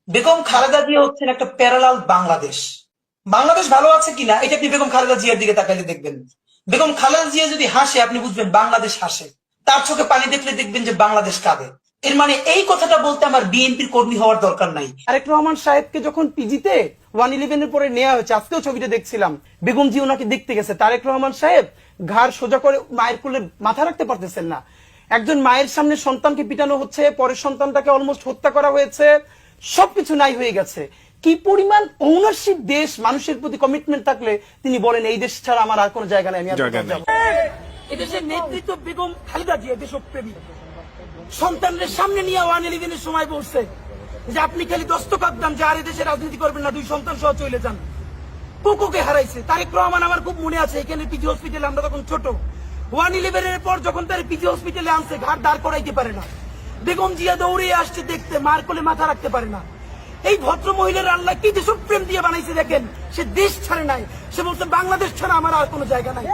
বেগম খালেদা জিয়া হচ্ছেন একটা প্যারালাল বাংলাদেশ। বাংলাদেশ ভালো আছে কিনা এটা আপনি বেগম খালেদা জিয়ার দিকে তাকাইলে দেখবেন। বেগম খালেদা জিয়া যদি হাসে আপনি বুঝবেন বাংলাদেশ হাসে। তার চোখে পানি দেখলে দেখবেন যে বাংলাদেশ কাঁদে। এর মানে এই কথাটা বলতে আমার বিএনপির কর্মী হওয়ার দরকার নাই। তারেক রহমান সাহেবকে যখন পিজিতে 111-এর পরে নেওয়া হয়েছে, আজকেও ছবিটা দেখছিলাম, বেগম জি ওনাকে দেখতে গেছে। তারেক রহমান সাহেব ঘাড় সোজা করে মায়ের কোলে মাথা রাখতে পারতেছেন না। একজন মায়ের সামনে সন্তানকে পিটানো হচ্ছে, পরের সন্তানটাকে অলমোস্ট হত্যা করা হয়েছে, সবকিছু নাই হয়ে গেছে। কি পরিমাণ ওনারশিপ দেশ মানুষের প্রতি কমিটমেন্ট থাকলে তিনি বলেন এই দেশ ছাড়া আমার আর কোনো জায়গা নাই, আমি আর কোথাও যাবো না। এদেশের নেতৃত্ব বেগম খালেদা জিয়া দেশপ্রেমী। সন্তানদের সামনে নিয়ে 111-এর সময় বলছে যে আপনি খালি দস্তখত দেন যে আর এদেশে রাজনীতি করবেন না, 2 সন্তান সহ চলে যান। কোকোকে হারাইছে। তারেক রহমান আমার খুব মনে আছে, এখানে পিজি হসপিটালে আমরা তখন ছোট, 111-এর পর যখন তার পিজি হসপিটালে আনছে, ঘাট দাঁড় করাইতে পারে না। বেগম জিয়া দৌড়ে আসছে দেখতে, মার কোলে মাথা রাখতে পারে না। এই ভদ্র মহিলার আল্লাহ কি দেশপ্রেম দিয়ে বানাইছে দেখেন। সে দেশ ছাড়ে নাই, সে বলছে বাংলাদেশ ছাড়া আমার আর কোনো জায়গা নাই।